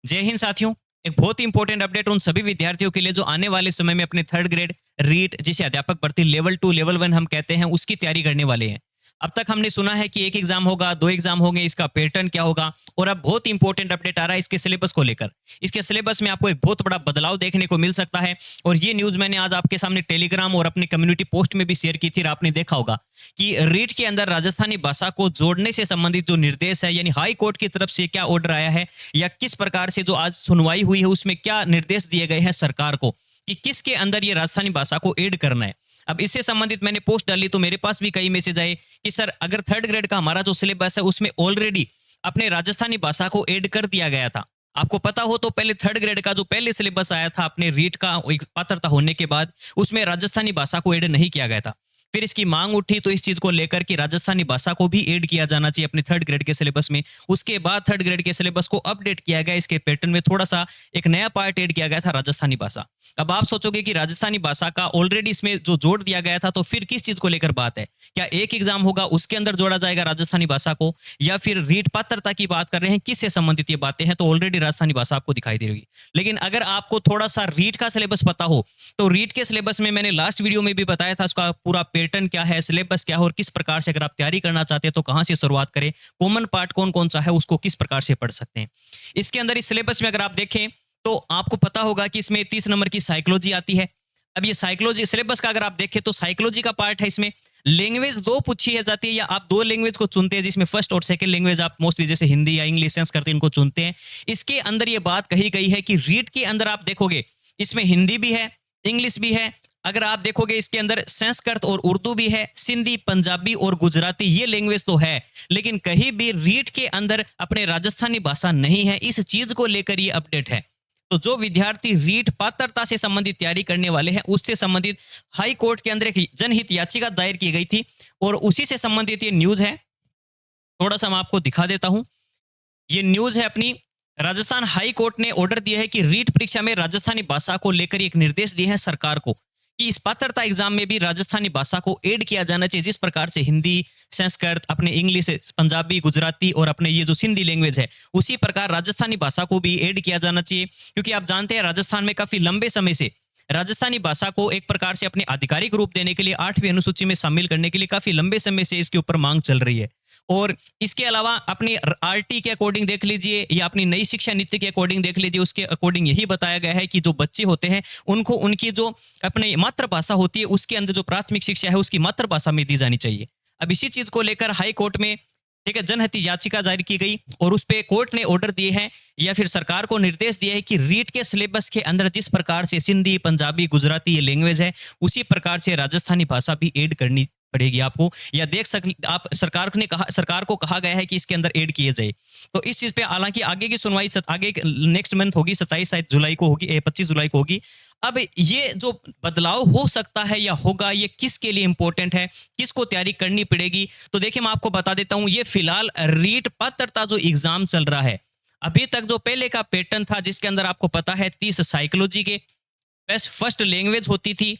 जय हिंद साथियों। एक बहुत ही इंपॉर्टेंट अपडेट उन सभी विद्यार्थियों के लिए जो आने वाले समय में अपने थर्ड ग्रेड रीट, जिसे अध्यापक भर्ती लेवल 2 लेवल 1 हम कहते हैं, उसकी तैयारी करने वाले हैं। अब तक हमने सुना है कि एक एग्जाम होगा, दो एग्जाम होंगे, इसका पैटर्न क्या होगा, और अब बहुत इंपॉर्टेंट अपडेट आ रहा है इसके सिलेबस को लेकर। इसके सिलेबस में आपको एक बहुत बड़ा बदलाव देखने को मिल सकता है, और ये न्यूज मैंने आज आपके सामने टेलीग्राम और अपने कम्युनिटी पोस्ट में भी शेयर की थी। और आपने देखा होगा कि रीट के अंदर राजस्थानी भाषा को जोड़ने से संबंधित जो निर्देश है, यानी हाई कोर्ट की तरफ से क्या ऑर्डर आया है, या किस प्रकार से जो आज सुनवाई हुई है उसमें क्या निर्देश दिए गए हैं सरकार को कि किसके अंदर ये राजस्थानी भाषा को ऐड करना है। अब इससे संबंधित मैंने पोस्ट डाली तो मेरे पास भी कई मैसेज आए कि सर, अगर थर्ड ग्रेड का हमारा जो सिलेबस है उसमें ऑलरेडी अपने राजस्थानी भाषा को ऐड कर दिया गया था। आपको पता हो तो पहले थर्ड ग्रेड का जो पहले सिलेबस आया था अपने रीट का पात्रता होने के बाद, उसमें राजस्थानी भाषा को ऐड नहीं किया गया था। फिर इसकी मांग उठी तो इस चीज को लेकर कि राजस्थानी भाषा को भी ऐड किया जाना चाहिए अपने थर्ड ग्रेड के सिलेबस में। उसके बाद थर्ड ग्रेड के सिलेबस को अपडेट किया गया, इसके पैटर्न में थोड़ा सा एक नया पार्ट ऐड किया गया था, राजस्थानी भाषा। अब आप सोचोगे कि राजस्थानी भाषा का ऑलरेडी इसमें जो जोड़ दिया गया था, तो फिर किस चीज को लेकर बात है? क्या एक एग्जाम होगा उसके अंदर जोड़ा जाएगा राजस्थानी भाषा को, या फिर रीट पात्रता की बात कर रहे हैं, किससे संबंधित ये बातें हैं? तो ऑलरेडी राजस्थानी भाषा आपको दिखाई दे रही। लेकिन अगर आपको थोड़ा सा रीट का सिलेबस पता हो तो रीट के सिलेबस में मैंने लास्ट वीडियो में भी बताया था उसका पूरा पैटर्न क्या है, सिलेबस क्या है, और किस प्रकार से अगर आप तैयारी करना चाहते हैं तो कहां से शुरुआत करें, कॉमन पार्ट कौन कौन सा है, उसको किस प्रकार से पढ़ सकते हैं। इसके अंदर इस सिलेबस में अगर आप देखें तो आपको पता होगा कि इसमें 30 नंबर की साइकोलॉजी आती है। अब ये साइकोलॉजी सिलेबस का अगर आप देखें तो साइकोलॉजी का पार्ट है। इसमें लैंग्वेज दो पूछी जाती है, या आप दो लैंग्वेज को चुनते हैं, जिसमें फर्स्ट और सेकंड लैंग्वेज आप मोस्टली जैसे हिंदी या इंग्लिश संस्कृत इनको चुनते हैं। इसके अंदर ये बात कही गई है कि रीट के अंदर आप देखोगे इसमें हिंदी भी है, इंग्लिश भी है। अगर आप देखोगे इसके अंदर संस्कृत और उर्दू भी है, सिंधी, पंजाबी और गुजराती, ये लैंग्वेज तो है, लेकिन कहीं भी रीट के अंदर अपने राजस्थानी भाषा नहीं है। इस चीज को लेकर ये अपडेट है। तो जो विद्यार्थी रीट पात्रता से संबंधित तैयारी करने वाले हैं, उससे संबंधित हाई कोर्ट के अंदर एक जनहित याचिका दायर की गई थी, और उसी से संबंधित ये न्यूज है। थोड़ा सा मैं आपको दिखा देता हूं। ये न्यूज है अपनी। राजस्थान हाई कोर्ट ने ऑर्डर दिया है कि रीट परीक्षा में राजस्थानी भाषा को लेकर एक निर्देश दिए हैं सरकार को कि इस पात्रता एग्जाम में भी राजस्थानी भाषा को ऐड किया जाना चाहिए। जिस प्रकार से हिंदी, संस्कृत, अपने इंग्लिश, पंजाबी, गुजराती और अपने ये जो सिंधी लैंग्वेज है, उसी प्रकार राजस्थानी भाषा को भी ऐड किया जाना चाहिए। क्योंकि आप जानते हैं राजस्थान में काफी लंबे समय से राजस्थानी भाषा को एक प्रकार से अपने आधिकारिक रूप देने के लिए 8वीं अनुसूची में शामिल करने के लिए काफी लंबे समय से इसके ऊपर मांग चल रही है। और इसके अलावा अपनी आरटी के अकॉर्डिंग देख लीजिए, या अपनी नई शिक्षा नीति के अकॉर्डिंग देख लीजिए, उसके अकॉर्डिंग यही बताया गया है कि जो बच्चे होते हैं उनको उनकी जो अपनी मातृभाषा होती है उसके अंदर जो प्राथमिक शिक्षा है उसकी मातृभाषा में दी जानी चाहिए। अब इसी चीज को लेकर हाई कोर्ट में ठीक है जनहित याचिका जारी की गई, और उस पे कोर्ट ने ऑर्डर दिए हैं, या फिर सरकार को निर्देश दिया है कि रीट के सिलेबस के अंदर जिस प्रकार से सिंधी, पंजाबी, गुजराती ये लैंग्वेज है, उसी प्रकार से राजस्थानी भाषा भी ऐड करनी पड़ेगी आपको। या देख सक आप सरकार को कहा गया है कि इसके अंदर ऐड किए जाए। तो इस चीज पे हालांकि आगे की सुनवाई आगे नेक्स्ट मंथ होगी, 27 जुलाई को होगी, 25 जुलाई को होगी। अब ये जो बदलाव हो सकता है या होगा, ये किसके लिए इंपॉर्टेंट है, किसको तैयारी करनी पड़ेगी? तो देखिए मैं आपको बता देता हूं, ये फिलहाल रीट पात्रता जो एग्जाम चल रहा है, अभी तक जो पहले का पैटर्न था जिसके अंदर आपको पता है 30 साइकोलॉजी के फर्स्ट लैंग्वेज होती थी,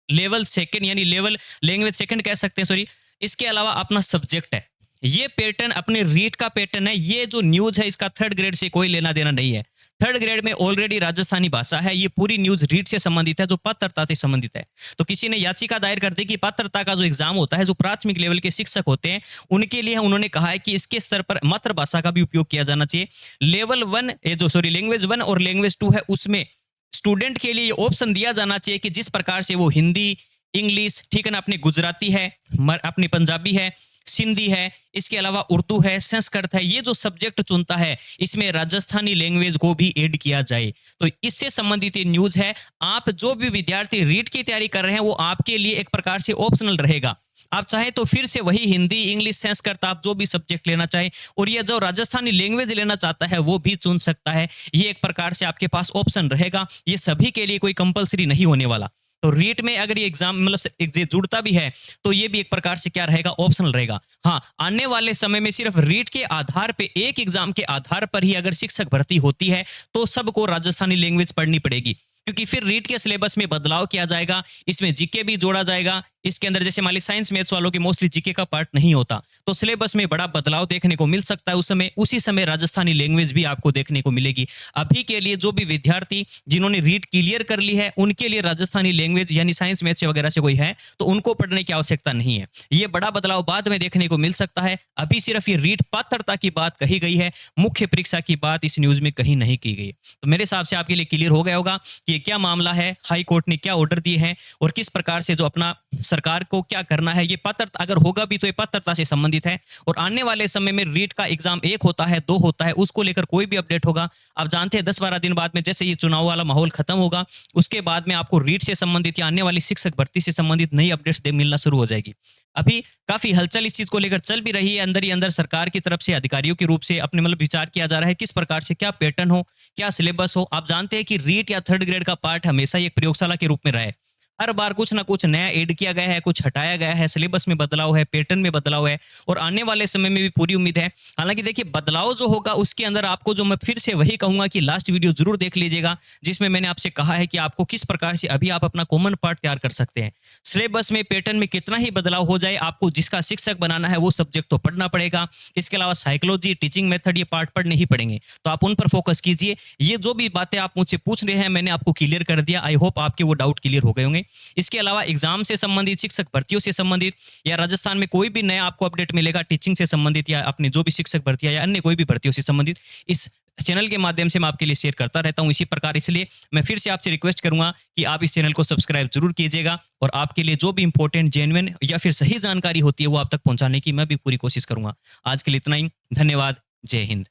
लेवल सेकंड यानी लेवल लैंग्वेज सेकंड कह सकते हैं, सॉरी। इसके अलावा अपना सब्जेक्ट है। ये पैटर्न अपने रीट का पैटर्न है। ये जो न्यूज है इसका थर्ड ग्रेड से कोई लेना देना नहीं है। थर्ड ग्रेड में ऑलरेडी राजस्थानी भाषा है। ये पूरी न्यूज रीट से संबंधित है, जो पात्रता से संबंधित है। तो किसी ने याचिका दायर कर दी कि पात्रता का जो एग्जाम होता है, जो प्राथमिक लेवल के शिक्षक होते हैं, उनके लिए उन्होंने कहा है कि इसके स्तर पर मातृभाषा का भी उपयोग किया जाना चाहिए। लेवल 1 लैंग्वेज 1 और लैंग्वेज 2 है, उसमें स्टूडेंट के लिए ऑप्शन दिया जाना चाहिए कि जिस प्रकार से वो हिंदी, इंग्लिश, ठीक है ना, अपनी गुजराती है, अपनी पंजाबी है, सिंधी है, इसके अलावा उर्दू है, संस्कृत है, ये जो सब्जेक्ट चुनता है इसमें राजस्थानी लैंग्वेज को भी ऐड किया जाए। तो इससे संबंधित ये न्यूज है। आप जो भी विद्यार्थी रीट की तैयारी कर रहे हैं वो आपके लिए एक प्रकार से ऑप्शनल रहेगा। आप चाहे तो फिर से वही हिंदी, इंग्लिश, संस्कृत, आप जो भी सब्जेक्ट लेना चाहे, और ये जो राजस्थानी लैंग्वेज लेना चाहता है वो भी चुन सकता है। ये एक प्रकार से आपके पास ऑप्शन रहेगा। ये सभी के लिए कोई कंपलसरी नहीं होने वाला। तो रीट में अगर ये एग्जाम मतलब जुड़ता भी है तो ये भी एक प्रकार से क्या रहेगा, ऑप्शनल रहेगा। हाँ, आने वाले समय में सिर्फ रीट के आधार पे, एक एग्जाम के आधार पर ही अगर शिक्षक भर्ती होती है तो सबको राजस्थानी लैंग्वेज पढ़नी पड़ेगी, क्योंकि फिर रीट के सिलेबस में बदलाव किया जाएगा। इसमें जीके भी जोड़ा जाएगा, इसके अंदर जैसे मान ली साइंस मैथ्स वालों के मोस्टली जीके का पार्ट नहीं होता, तो सिलेबस में बड़ा बदलाव देखने को मिल सकता है। उसी समय राजस्थानी लैंग्वेज भी आपको देखने को मिलेगी। अभी के लिए जो भी विद्यार्थी जिन्होंने रीट क्लियर कर ली है, उनके लिए राजस्थानी लैंग्वेज यानी साइंस मैथ्स वगैरह से कोई है तो उनको पढ़ने की आवश्यकता नहीं है। ये बड़ा बदलाव बाद में देखने को मिल सकता है। अभी सिर्फ ये रीट पात्रता की बात कही गई है, मुख्य परीक्षा की बात इस न्यूज में कहीं नहीं की गई। तो मेरे हिसाब से आपके लिए क्लियर हो गया होगा कि ये क्या मामला है, हाई कोर्ट ने क्या ऑर्डर दिए हैं और किस प्रकार से जो अपना सरकार को क्या करना है। ये पात्रता अगर होगा भी तो ये पात्रता से संबंधित है, और आने वाले समय में रीट का एग्जाम 1 होता है, 2 होता है, उसको लेकर कोई भी अपडेट होगा। आप जानते हैं 10-12 दिन बाद में जैसे ये चुनाव वाला माहौल खत्म होगा, उसके बाद में आपको रीट से संबंधित या आने वाली शिक्षक भर्ती से संबंधित नई अपडेट्स मिलना शुरू हो जाएगी। अभी काफी हलचल इस चीज को लेकर चल भी रही है, अंदर ही अंदर सरकार की तरफ से अधिकारियों के रूप से अपने विचार किया जा रहा है किस प्रकार से क्या पैटर्न हो, क्या सिलेबस हो। आप जानते हैं कि रीट या थर्ड ग्रेड का पार्ट हमेशा ही एक प्रयोगशाला के रूप में रहा है। हर बार कुछ ना कुछ नया ऐड किया गया है, कुछ हटाया गया है, सिलेबस में बदलाव है, पैटर्न में बदलाव है, और आने वाले समय में भी पूरी उम्मीद है। हालांकि देखिए बदलाव जो होगा उसके अंदर आपको जो मैं फिर से वही कहूंगा कि लास्ट वीडियो जरूर देख लीजिएगा, जिसमें मैंने आपसे कहा है कि आपको किस प्रकार से अभी आप अपना कॉमन पार्ट तैयार कर सकते हैं। सिलेबस में पैटर्न में कितना ही बदलाव हो जाए, आपको जिसका शिक्षक बनाना है वो सब्जेक्ट तो पढ़ना पड़ेगा। इसके अलावा साइकोलॉजी, टीचिंग मेथड, ये पार्ट पढ़ने ही पड़ेंगे, तो आप उन पर फोकस कीजिए। ये जो भी बातें आप मुझसे पूछ रहे हैं मैंने आपको क्लियर कर दिया। आई होप आपके वो डाउट क्लियर हो गए होंगे। इसके अलावा एग्जाम से संबंधित, शिक्षक भर्तियों से संबंधित, या राजस्थान में कोई भी नया आपको अपडेट मिलेगा टीचिंग से संबंधित या अपने जो भी शिक्षक भर्तियां या अन्य कोई भी भर्तियों से संबंधित, इस चैनल के माध्यम से मैं आपके लिए शेयर करता रहता हूं। इसी प्रकार इसलिए मैं फिर से आपसे रिक्वेस्ट करूंगा कि आप इस चैनल को सब्सक्राइब जरूर कीजिएगा, और आपके लिए जो भी इंपॉर्टेंट, जेन्युइन या फिर सही जानकारी होती है वो आप तक पहुंचाने की मैं भी पूरी कोशिश करूंगा। आज के लिए इतना ही, धन्यवाद, जय हिंद।